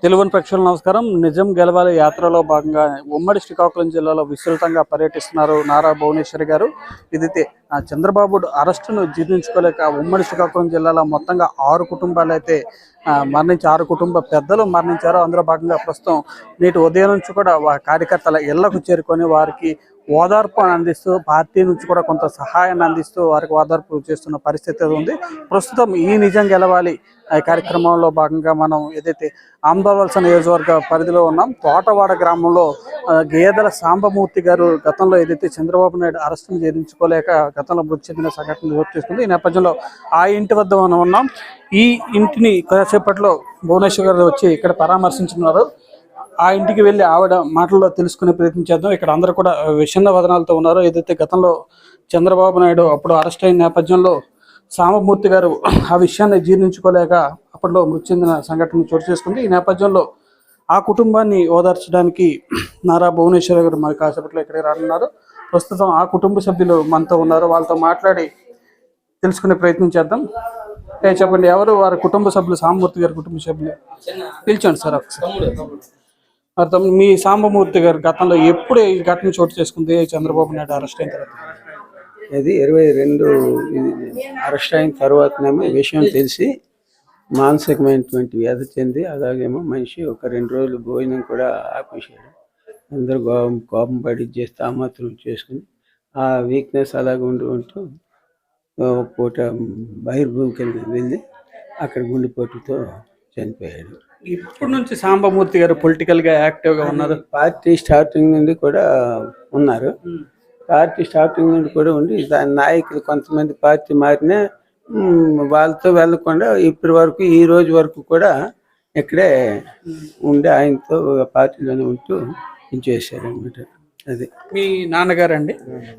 తెలుగుని ప్రేక్షకులకు నమస్కారం. నిజం గెలవాలి యాత్రలో భాగంగా ఉమ్మడి శ్రీకాకుళం జిల్లాలో విస్తృతంగా పర్యటిస్తున్నారు నారా భువనేశ్వరి గారు. ఇదైతే చంద్రబాబు అరెస్టును జీర్ణించుకోలేక ఉమ్మడి శ్రీకాకుళం జిల్లాలో మొత్తంగా 6 కుటుంబాలు అయితే మరణించి 6 కుటుంబ పెద్దలు మరణించారు. అందులో భాగంగా ప్రస్తుతం నేటి ఉదయం నుంచి కూడా కార్యకర్తల ఇళ్లకు చేరుకొని వారికి ఓదార్పు అందిస్తూ పార్టీ నుంచి కూడా కొంత సహాయాన్ని అందిస్తూ వారికి ఓదార్పు చేస్తున్న పరిస్థితి ఉంది. ప్రస్తుతం ఈ నిజం గెలవాలి కార్యక్రమంలో భాగంగా మనం ఏదైతే ఆమదాలవలస నియోజకవర్గ పరిధిలో ఉన్నాం, తోటవాడ గ్రామంలో గేదెల సాంబమూర్తి గారు గతంలో ఏదైతే చంద్రబాబు నాయుడు అరెస్టును చేయించుకోలేక గతంలో మృతి చెందిన సంఘటన చోటు చేసుకుంది. ఈ నేపథ్యంలో ఆ ఇంటి వద్ద మనం ఉన్నాం. ఈ ఇంటిని కొద్దిసేపట్లో భువనేశ్వర్ గారు వచ్చి ఇక్కడ పరామర్శించున్నారు. ఆ ఇంటికి వెళ్ళి ఆవిడ మాటల్లో తెలుసుకునే ప్రయత్నం చేద్దాం. ఇక్కడ అందరూ కూడా విషన్న వదనాలతో ఉన్నారు. ఏదైతే గతంలో చంద్రబాబు నాయుడు అప్పుడు అరెస్ట్ అయిన నేపథ్యంలో సాంబమూర్తి గారు ఆ విషయాన్ని జీర్ణించుకోలేక అప్పట్లో మృతి చెందిన సంఘటన చోటు చేసుకుంది. ఈ నేపథ్యంలో ఆ కుటుంబాన్ని ఓదార్చడానికి నారా భువనేశ్వర్ గారు మరి కాసేపట్లో ఇక్కడికి రానున్నారు. ప్రస్తుతం ఆ కుటుంబ సభ్యులు మనతో ఉన్నారు. వాళ్ళతో మాట్లాడి తెలుసుకునే ప్రయత్నం చేద్దాం. చెప్పండి, ఎవరు వారి కుటుంబ సభ్యులు? సాంబమూర్తి గారి కుటుంబ సభ్యులు పిలిచండి సార్ ఒకసారి. అర్థం, మీ సాంబమూర్తి గారు గతంలో ఎప్పుడు ఈ ఘటన చోటు చేసుకుంది చంద్రబాబు నాయుడు అరెస్ట్ అయిన తర్వాత? అది 22 అరెస్ట్ అయిన తర్వాతనేమో విషయం తెలిసి మానసికమైనటువంటి వ్యధ చెంది అలాగేమో మనిషి ఒక 2 రోజులు భోజనం కూడా ఆపేసాడు. అందరూ కోపం పడి చేస్తే ఆ మాత్రం చేసుకుని ఆ వీక్నెస్ అలాగే ఉంటూ పూట బహిర్భూమికి వెళ్ళి అక్కడ గుండెపోటుతో చనిపోయాడు. ఇప్పటి నుంచి సాంబమూర్తి గారు పొలిటికల్ గా యాక్టివ్ గా ఉన్నారు. పార్టీ స్టార్టింగ్ నుండి కూడా ఉన్నారు. పార్టీ స్టార్టింగ్ నుండి కూడా ఉండి దాని నాయకులు కొంతమంది పార్టీ మారినా వాళ్ళతో వెళ్ళకుండా ఇప్పటి వరకు ఈ రోజు వరకు కూడా ఇక్కడే ఉండి ఆయనతో పార్టీలోనే ఉంటూ చేశారు అనమాట. అది మీ నాన్నగారు అండి.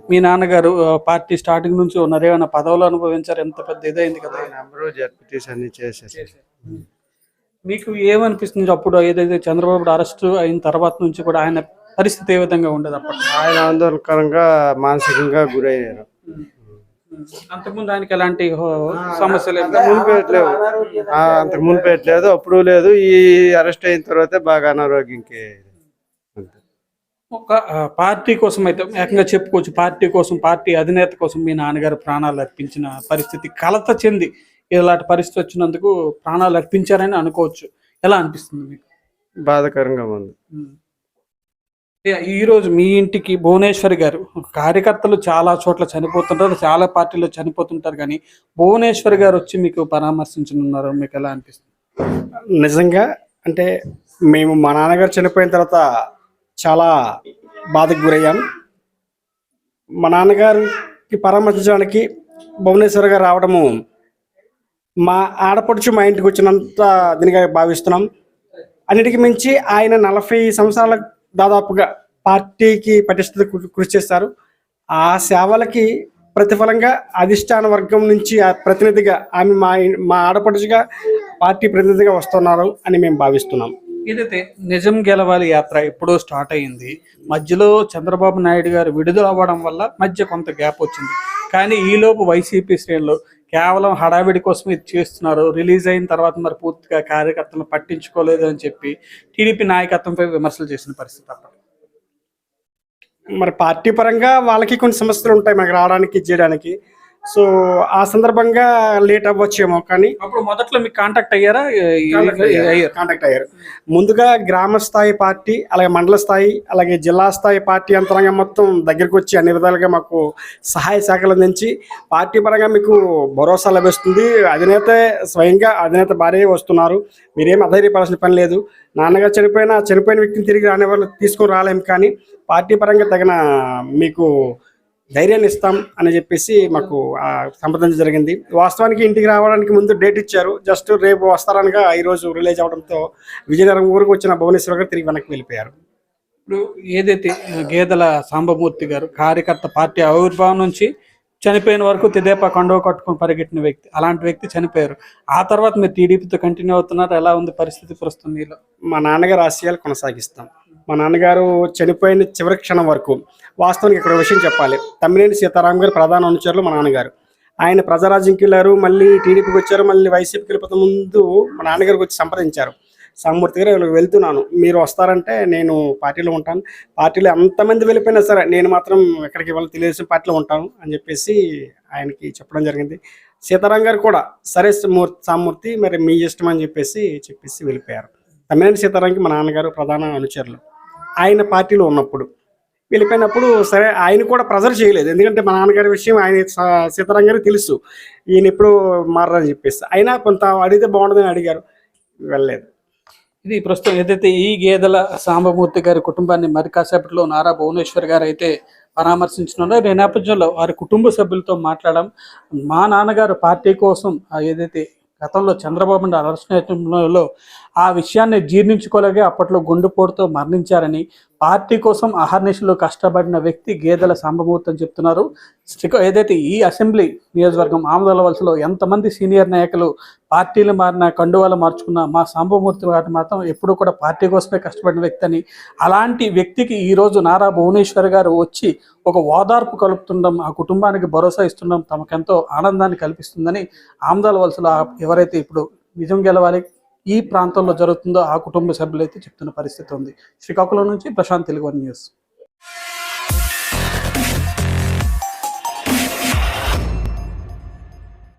మీ నాన్నగారు పార్టీ స్టార్టింగ్ నుంచి ఉన్నారు. ఏమైనా పదవులు అనుభవించారు? ఎంత పెద్ద ఇదైంది కదా. జడ్పీటీస్ అన్ని చేశారు. మీకు ఏమనిపిస్తుంది అప్పుడు ఏదైతే చంద్రబాబు అరెస్ట్ అయిన తర్వాత నుంచి కూడా ఆయన పరిస్థితి ఏ విధంగా ఉండదు? అప్పుడు ఆయన ఆందోళనకరంగా మానసికంగా గురయ్యారు. అంతకుముందు ఆయనకి ఎలాంటి సమస్యలు అంతకు ముందు పెట్టలేదు, అప్పుడు లేదు. ఈ అరెస్ట్ అయిన తర్వాత బాగా అనారోగ్యంకి ఒక పార్టీ కోసం అయితే ఏకంగా చెప్పుకోవచ్చు, పార్టీ కోసం, పార్టీ అధినేత కోసం మీ నాన్నగారు ప్రాణాలు అర్పించిన పరిస్థితి కలత చెంది ఇలాంటి పరిస్థితి వచ్చినందుకు ప్రాణాలు అర్పించారని అనుకోవచ్చు. ఎలా అనిపిస్తుంది మీకు? బాధాకరంగా ఉంది. ఈ రోజు మీ ఇంటికి భువనేశ్వరి గారు, కార్యకర్తలు చాలా చోట్ల చనిపోతుంటారు, చాలా పార్టీలో చనిపోతుంటారు, కానీ భువనేశ్వరి గారు వచ్చి మీకు పరామర్శించనున్నారు. మీకు ఎలా అనిపిస్తుంది? నిజంగా అంటే మేము మా నాన్నగారు చనిపోయిన తర్వాత చాలా బాధకు గురయ్యాం. మా నాన్నగారికి పరామర్శించడానికి భువనేశ్వర్ గారు రావడము మా ఆడపడుచు మా ఇంటికి వచ్చినంత దీనిగా భావిస్తున్నాం. అన్నిటికీ మించి ఆయన 40 సంవత్సరాల దాదాపుగా పార్టీకి పటిష్టత కృషి చేస్తారు. ఆ సేవలకి ప్రతిఫలంగా అధిష్టాన వర్గం నుంచి ఆ ప్రతినిధిగా ఆమె మా ఆడపడుచుగా పార్టీ ప్రతినిధిగా వస్తున్నారు అని మేము భావిస్తున్నాం. ఏదైతే నిజం గెలవాలి యాత్ర ఎప్పుడో స్టార్ట్ అయ్యింది, మధ్యలో చంద్రబాబు నాయుడు గారు విడుదల అవ్వడం వల్ల మధ్య కొంత గ్యాప్ వచ్చింది. కానీ ఈలోపు వైసీపీ శ్రేణులు కేవలం హడావిడి కోసం ఇది చేస్తున్నారు, రిలీజ్ అయిన తర్వాత మరి పూర్తిగా కార్యకర్తలను పట్టించుకోలేదు అని చెప్పి టీడీపీ నాయకత్వంపై విమర్శలు చేసిన పరిస్థితి. అప్పటి మరి పార్టీ పరంగా వాళ్ళకి కొన్ని సమస్యలు ఉంటాయి మనకు రావడానికి చేయడానికి. సో ఆ సందర్భంగా లేట్ అవ్వచ్చేమో, కానీ అప్పుడు మొదట్లో మీకు కాంటాక్ట్ అయ్యారా? కాంటాక్ట్ అయ్యారు. ముందుగా గ్రామ స్థాయి పార్టీ, అలాగే మండల స్థాయి, అలాగే జిల్లా స్థాయి పార్టీ యంత్రాంగం మొత్తం దగ్గరికి వచ్చి అన్ని విధాలుగా మాకు సహాయ శాఖల నుంచి పార్టీ పరంగా మీకు భరోసా లభిస్తుంది. స్వయంగా అధినేత భార్య వస్తున్నారు, మీరేం అధైర్యపడాల్సిన పని లేదు. నాన్నగారు చనిపోయిన వ్యక్తిని తిరిగి రాని వాళ్ళు తీసుకొని రాలేము, కానీ పార్టీ పరంగా తగిన మీకు ధైర్యాన్ని ఇస్తాం అని చెప్పేసి మాకు సంప్రదించడం జరిగింది. వాస్తవానికి ఇంటికి రావడానికి ముందు డేట్ ఇచ్చారు, జస్ట్ రేపు వస్తారనగా ఈరోజు రిలీజ్ అవడంతో విజయనగరం ఊరికి వచ్చిన భువనేశ్వర్ గారు తిరిగి వెనక్కి వెళ్ళిపోయారు. ఇప్పుడు ఏదైతే గేదెల సాంబమూర్తి గారు కార్యకర్త, పార్టీ ఆవిర్భావం నుంచి చనిపోయిన వరకు తెదేపా కండువ కట్టుకుని పరిగెట్టిన వ్యక్తి, అలాంటి వ్యక్తి చనిపోయారు. ఆ తర్వాత మీరు టీడీపీతో కంటిన్యూ అవుతున్నారు. ఎలా ఉంది పరిస్థితి ప్రస్తుతం మీలో? మా నాన్నగారు ఆశయాలు కొనసాగిస్తాం. మా నాన్నగారు చనిపోయిన చివరి క్షణం వరకు, వాస్తవానికి ఇక్కడ విషయం చెప్పాలి, తమ్మినేని సీతారాం గారు ప్రధాన అనుచరులు మా నాన్నగారు. ఆయన ప్రజారాజ్యంకి వెళ్ళారు, మళ్ళీ టీడీపీకి వచ్చారు, మళ్ళీ వైసీపీకి వెళ్ళిపోతే ముందు మా నాన్నగారికి వచ్చి సంప్రదించారు. సామూర్తి గారు ఇలా వెళ్తున్నాను, మీరు వస్తారంటే నేను పార్టీలో ఉంటాను, పార్టీలో ఎంతమంది వెళ్ళిపోయినా సరే నేను మాత్రం ఎక్కడికి ఇవాళ తెలుగుదేశం పార్టీలో ఉంటాను అని చెప్పేసి ఆయనకి చెప్పడం జరిగింది. సీతారాం గారు కూడా సరే సామూర్తి మరి మీ ఇష్టం అని చెప్పేసి వెళ్ళిపోయారు. తమ్మినేని సీతారాంకి మా నాన్నగారు ప్రధాన అనుచరులు. ఆయన పార్టీలో ఉన్నప్పుడు వెళ్ళిపోయినప్పుడు సరే ఆయన కూడా ప్రెజర్ చేయలేదు, ఎందుకంటే మా నాన్నగారి విషయం ఆయన సీతారాం గారికి తెలుసు ఈయన ఎప్పుడు మారని చెప్పేసి. అయినా కొంత అడిగితే బాగుంటుందని అడిగారు, వెళ్ళలేదు. ఇది ప్రస్తుతం ఏదైతే ఈ గేదెల సాంబమూర్తి గారి కుటుంబాన్ని మరి కాసేపట్లో నారా భువనేశ్వర్ గారు అయితే పరామర్శించనున్నారు. ఈ నేపథ్యంలో వారి కుటుంబ సభ్యులతో మాట్లాడడం, మా నాన్నగారు పార్టీ కోసం ఏదైతే గతంలో చంద్రబాబు నాయుడు అరెస్ట్ నేపథ్యంలో ఆ విషయాన్ని జీర్ణించుకోలేక అప్పట్లో గుండెపోటుతో మరణించారని, పార్టీ కోసం అహర్నిశలు కష్టపడిన వ్యక్తి గేదెల సాంబమూర్తి అని చెప్తున్నారు. ఏదైతే ఈ అసెంబ్లీ నియోజకవర్గం ఆమదాల వలసలో ఎంతమంది సీనియర్ నాయకులు పార్టీలు మారిన కండువాలు మార్చుకున్న మా సాంబమూర్తి గారు మాత్రం ఎప్పుడూ కూడా పార్టీ కోసమే కష్టపడిన వ్యక్తి అని, అలాంటి వ్యక్తికి ఈరోజు నారా భువనేశ్వర్ గారు వచ్చి ఒక ఓదార్పు కలుపుతుండడం, ఆ కుటుంబానికి భరోసా ఇస్తుండడం తమకెంతో ఆనందాన్ని కల్పిస్తుందని ఆమదాల వలసలో ఎవరైతే ఇప్పుడు నిజం గెలవాలి ఈ ప్రాంతంలో జరుగుతుందో ఆ కుటుంబ సభ్యులు అయితే చెప్తున్న పరిస్థితి ఉంది. శ్రీకాకుళం నుంచి ప్రశాంత్, తెలుగు వన్ న్యూస్.